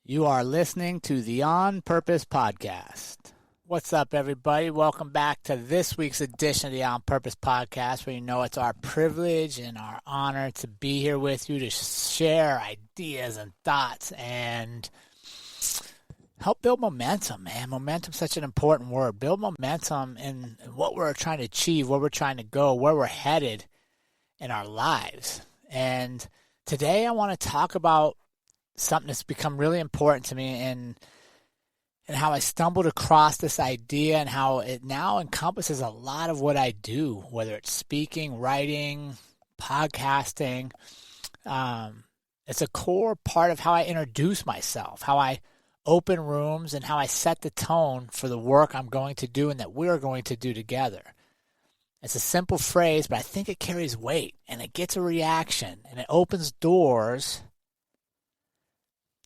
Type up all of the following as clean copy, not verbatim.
You are listening to the On Purpose Podcast. What's up, everybody? Welcome back to this week's edition of the On Purpose Podcast, where you know it's our privilege and our honor to be here with you to share ideas and thoughts and help build momentum, man. Momentum's such an important word. Build momentum in what we're trying to achieve, where we're trying to go, where we're headed in our lives. And today I want to talk about something that's become really important to me and how I stumbled across this idea and how it now encompasses a lot of what I do, whether it's speaking, writing, podcasting. It's a core part of how I introduce myself, how I open rooms, and how I set the tone for the work I'm going to do and that we're going to do together. It's a simple phrase, but I think it carries weight, and it gets a reaction, and it opens doors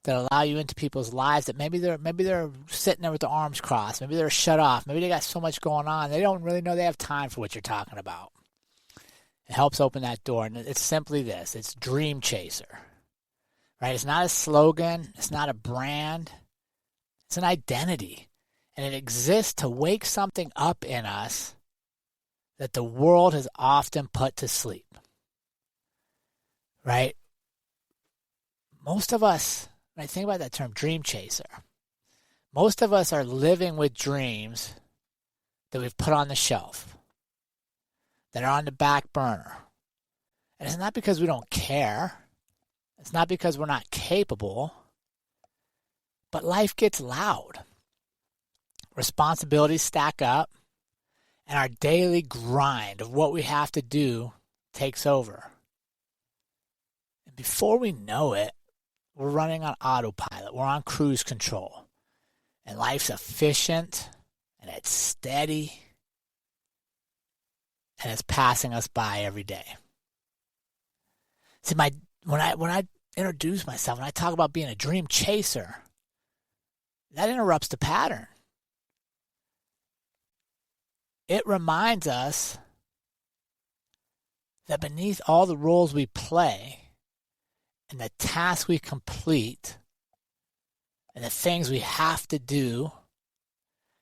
that allow you into people's lives that maybe they're sitting there with their arms crossed, maybe they're shut off, maybe they got so much going on, they don't really know they have time for what you're talking about. It helps open that door, and it's simply this. It's Dream Chaser, right? It's not a slogan. It's not a brand. It's an identity, and it exists to wake something up in us that the world has often put to sleep, right? Most of us, when I think about that term, dream chaser, most of us are living with dreams that we've put on the shelf, that are on the back burner. And it's not because we don't care. It's not because we're not capable. But life gets loud. Responsibilities stack up, and our daily grind of what we have to do takes over. And before we know it, we're running on autopilot. We're on cruise control. And life's efficient, and it's steady, and it's passing us by every day. See, when I introduce myself, when I talk about being a dream chaser, that interrupts the pattern. It reminds us that beneath all the roles we play and the tasks we complete and the things we have to do,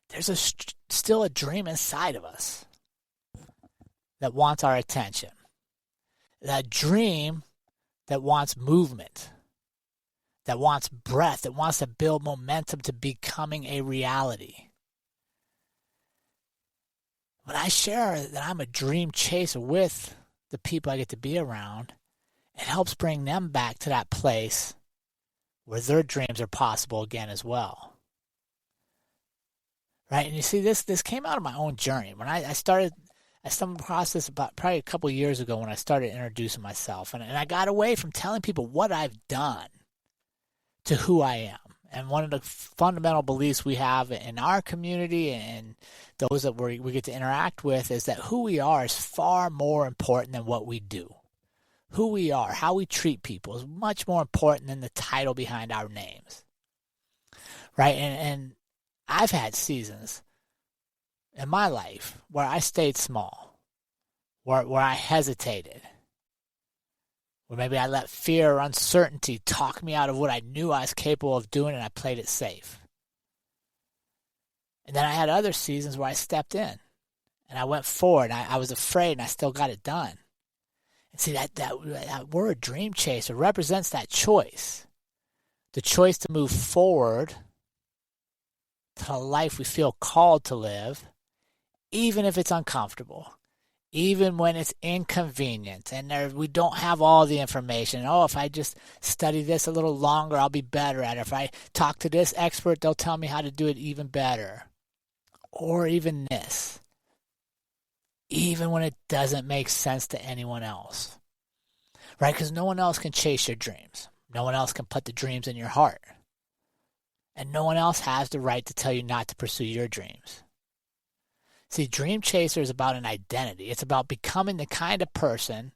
there's still a dream inside of us that wants our attention. That dream that wants movement, that wants breath, that wants to build momentum to becoming a reality. When I share that I'm a dream chaser with the people I get to be around, it helps bring them back to that place where their dreams are possible again as well. Right? And you see, this came out of my own journey. When I stumbled across this about probably a couple of years ago when I started introducing myself. And I got away from telling people what I've done to who I am. And one of the fundamental beliefs we have in our community and those that we get to interact with is that who we are is far more important than what we do. Who we are, how we treat people is much more important than the title behind our names. Right? And I've had seasons in my life where I stayed small, where I hesitated, where maybe I let fear or uncertainty talk me out of what I knew I was capable of doing, and I played it safe. And then I had other seasons where I stepped in, and I went forward. I was afraid, and I still got it done. And see, that word dream chaser represents that choice, the choice to move forward to the life we feel called to live, even if it's uncomfortable. Even when it's inconvenient and we don't have all the information. Oh, if I just study this a little longer, I'll be better at it. If I talk to this expert, they'll tell me how to do it even better. Or even this. Even when it doesn't make sense to anyone else. Right? Because no one else can chase your dreams. No one else can put the dreams in your heart. And no one else has the right to tell you not to pursue your dreams. See, Dream Chaser is about an identity. It's about becoming the kind of person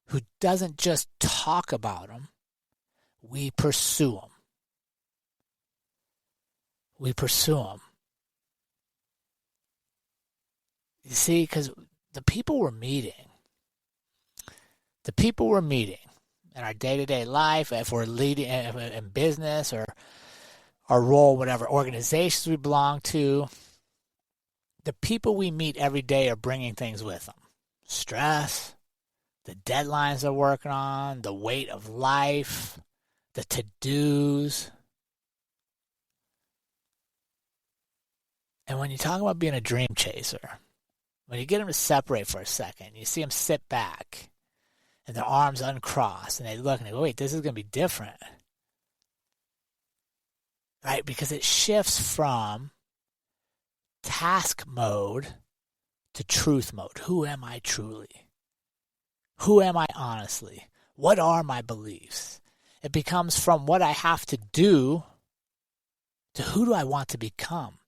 who doesn't just talk about them. We pursue them. We pursue them. You see, because the people we're meeting in our day-to-day life, if we're leading in business or our role, whatever organizations we belong to. The people we meet every day are bringing things with them. Stress, the deadlines they're working on, the weight of life, the to-dos. And when you talk about being a dream chaser, when you get them to separate for a second, you see them sit back and their arms uncrossed and they look and they go, wait, this is going to be different. Right? Because it shifts from task mode to truth mode. Who am I truly? Who am I honestly? What are my beliefs? It becomes from what I have to do to who do I want to become?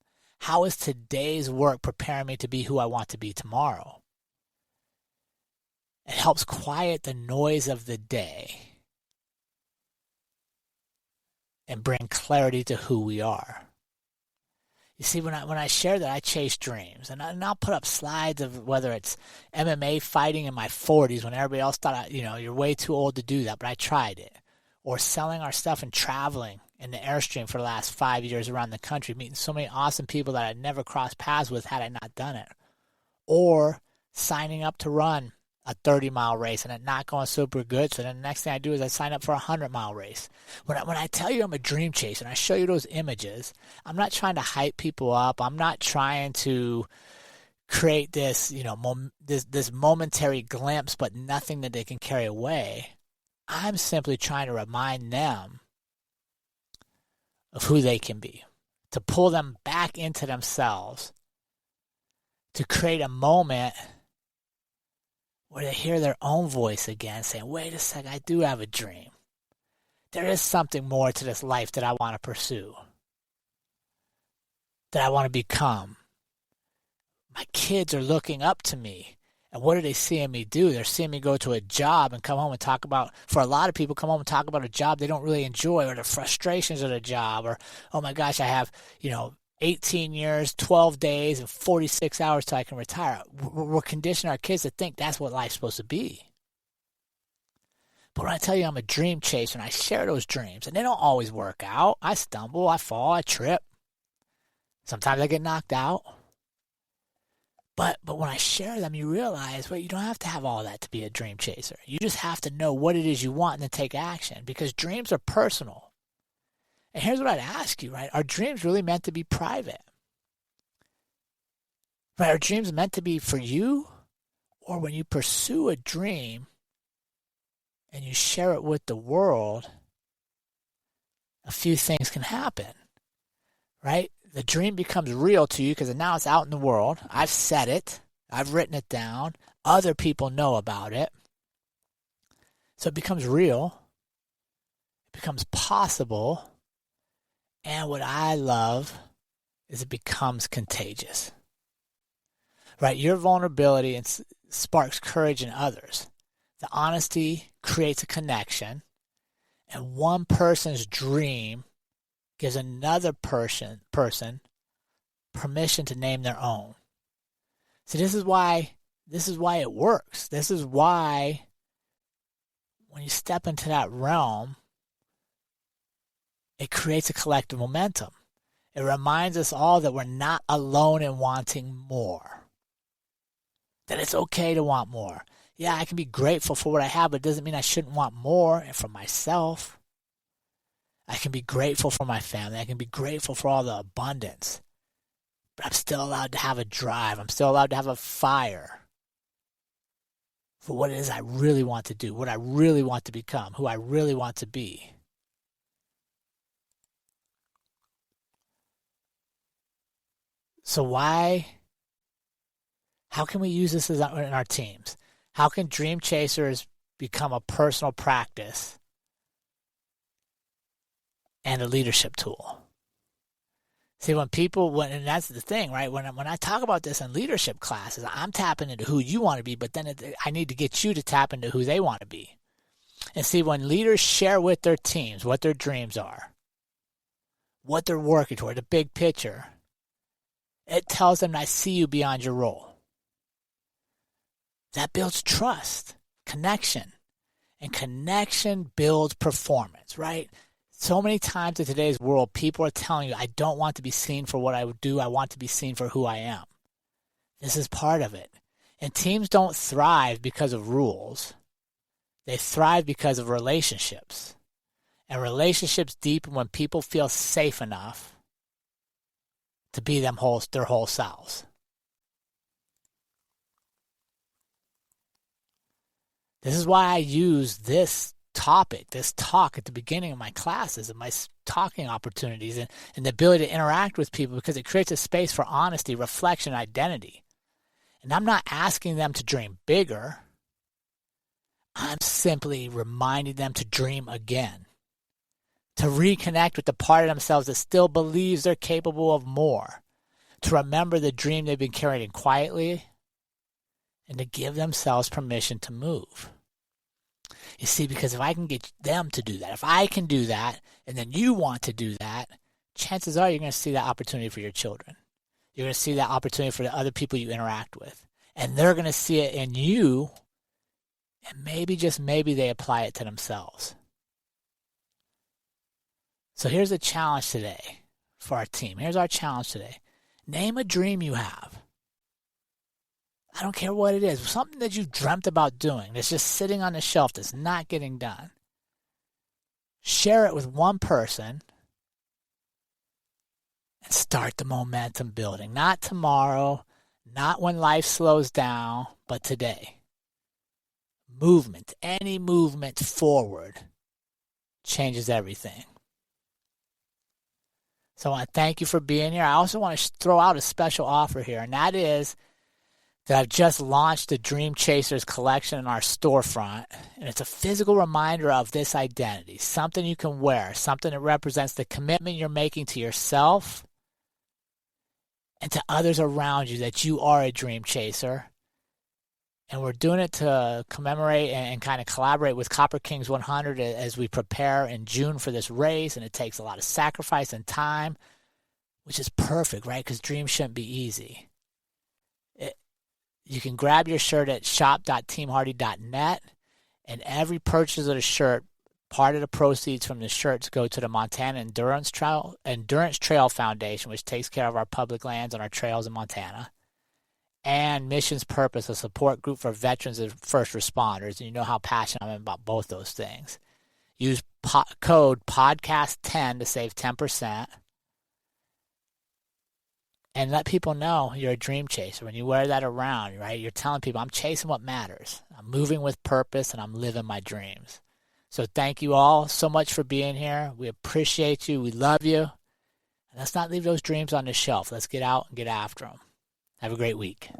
How is today's work preparing me to be who I want to be tomorrow? It helps quiet the noise of the day and bring clarity to who we are. You see, when I share that I chase dreams, and I'll put up slides of whether it's MMA fighting in my 40s when everybody else thought, you're way too old to do that, but I tried it. Or selling our stuff and traveling in the Airstream for the last 5 years around the country, meeting so many awesome people that I'd never crossed paths with had I not done it. Or signing up to run a 30-mile race and it not going super good. So then the next thing I do is I sign up for a 100-mile race. When I tell you I'm a dream chaser and I show you those images, I'm not trying to hype people up. I'm not trying to create this, this momentary glimpse, but nothing that they can carry away. I'm simply trying to remind them of who they can be, to pull them back into themselves, to create a moment where they hear their own voice again saying, wait a second, I do have a dream. There is something more to this life that I want to pursue, that I want to become. My kids are looking up to me. And what are they seeing me do? They're seeing me go to a job and come home and talk about, for a lot of people, come home and talk about a job they don't really enjoy or the frustrations of the job or, oh my gosh, I have, 18 years, 12 days, and 46 hours till I can retire. We're conditioning our kids to think that's what life's supposed to be. But when I tell you I'm a dream chaser and I share those dreams, and they don't always work out. I stumble, I fall, I trip. Sometimes I get knocked out. But when I share them, you realize, you don't have to have all that to be a dream chaser. You just have to know what it is you want and then take action, because dreams are personal. And here's what I'd ask you, right? Are dreams really meant to be private? Right? Are dreams meant to be for you? Or when you pursue a dream and you share it with the world, a few things can happen, right? The dream becomes real to you because now it's out in the world. I've said it. I've written it down. Other people know about it. So it becomes real. It becomes possible. And what I love is it becomes contagious. Right? Your vulnerability sparks courage in others. The honesty creates a connection. And one person's dream gives another person permission to name their own. So this is why it works. This is why when you step into that realm, it creates a collective momentum. It reminds us all that we're not alone in wanting more. That it's okay to want more. Yeah, I can be grateful for what I have, but it doesn't mean I shouldn't want more and for myself. I can be grateful for my family. I can be grateful for all the abundance. But I'm still allowed to have a drive. I'm still allowed to have a fire for what it is I really want to do, what I really want to become, who I really want to be. So how can we use this in our teams? How can dream chasers become a personal practice and a leadership tool? See, and that's the thing, right? When I talk about this in leadership classes, I'm tapping into who you want to be, but then I need to get you to tap into who they want to be. And see, when leaders share with their teams what their dreams are, what they're working toward, the big picture, it tells them, I see you beyond your role. That builds trust, connection, and connection builds performance, right? So many times in today's world, people are telling you, I don't want to be seen for what I would do. I want to be seen for who I am. This is part of it. And teams don't thrive because of rules. They thrive because of relationships. And relationships deepen when people feel safe enough to be their whole selves. This is why I use this talk at the beginning of my classes and my talking opportunities and the ability to interact with people, because it creates a space for honesty, reflection, and identity. And I'm not asking them to dream bigger. I'm simply reminding them to dream again, to reconnect with the part of themselves that still believes they're capable of more, to remember the dream they've been carrying quietly, and to give themselves permission to move. You see, because if I can get them to do that, if I can do that, and then you want to do that, chances are you're going to see that opportunity for your children. You're going to see that opportunity for the other people you interact with. And they're going to see it in you, and maybe, just maybe, they apply it to themselves. So here's a challenge today for our team. Here's our challenge today. Name a dream you have. I don't care what it is. Something that you've dreamt about doing that's just sitting on the shelf that's not getting done. Share it with one person and start the momentum building. Not tomorrow, not when life slows down, but today. Movement, any movement forward changes everything. So I want to thank you for being here. I also want to throw out a special offer here, and that is that I've just launched the Dream Chasers collection in our storefront, and it's a physical reminder of this identity, something you can wear, something that represents the commitment you're making to yourself and to others around you that you are a dream chaser. And we're doing it to commemorate and kind of collaborate with Copper Kings 100 as we prepare in June for this race, and it takes a lot of sacrifice and time, which is perfect, right? Because dreams shouldn't be easy. You can grab your shirt at shop.teamhardy.net, and every purchase of the shirt, part of the proceeds from the shirts go to the Montana Endurance Trail Foundation, which takes care of our public lands and our trails in Montana, and Mission's Purpose, a support group for veterans and first responders. And you know how passionate I am about both those things. Use code podcast10 to save 10%. And let people know you're a dream chaser. When you wear that around, right, you're telling people, I'm chasing what matters. I'm moving with purpose, and I'm living my dreams. So thank you all so much for being here. We appreciate you. We love you. And let's not leave those dreams on the shelf. Let's get out and get after them. Have a great week.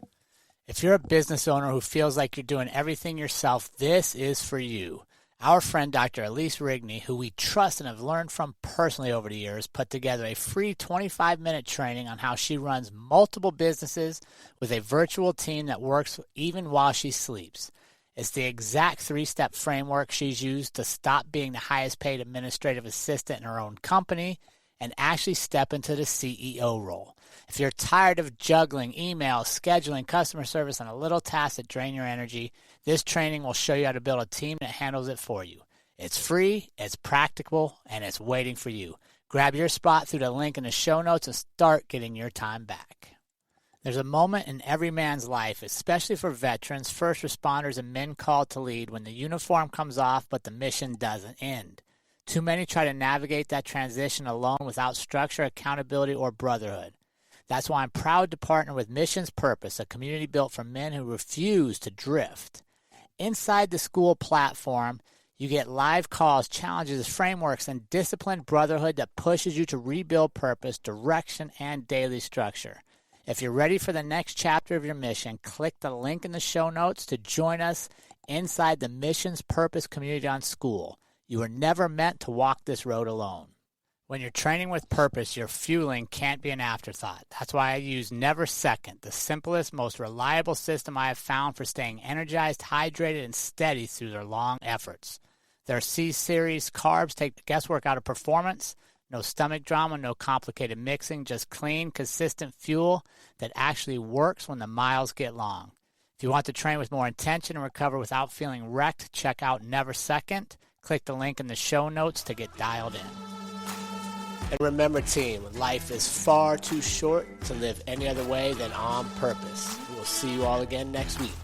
If you're a business owner who feels like you're doing everything yourself, this is for you. Our friend Dr. Elise Rigney, who we trust and have learned from personally over the years, put together a free 25-minute training on how she runs multiple businesses with a virtual team that works even while she sleeps. It's the exact 3-step framework she's used to stop being the highest paid administrative assistant in her own company and actually step into the CEO role. If you're tired of juggling emails, scheduling, customer service, and a little tasks that drain your energy, this training will show you how to build a team that handles it for you. It's free, it's practical, and it's waiting for you. Grab your spot through the link in the show notes and start getting your time back. There's a moment in every man's life, especially for veterans, first responders, and men called to lead, when the uniform comes off but the mission doesn't end. Too many try to navigate that transition alone without structure, accountability, or brotherhood. That's why I'm proud to partner with Mission's Purpose, a community built for men who refuse to drift. Inside the school platform, you get live calls, challenges, frameworks, and disciplined brotherhood that pushes you to rebuild purpose, direction, and daily structure. If you're ready for the next chapter of your mission, click the link in the show notes to join us inside the Mission's Purpose community on school. You were never meant to walk this road alone. When you're training with purpose, your fueling can't be an afterthought. That's why I use Never Second, the simplest, most reliable system I have found for staying energized, hydrated, and steady through their long efforts. Their C-Series carbs take the guesswork out of performance. No stomach drama, no complicated mixing, just clean, consistent fuel that actually works when the miles get long. If you want to train with more intention and recover without feeling wrecked, check out Never Second. Click the link in the show notes to get dialed in. And remember, team, life is far too short to live any other way than on purpose. We'll see you all again next week.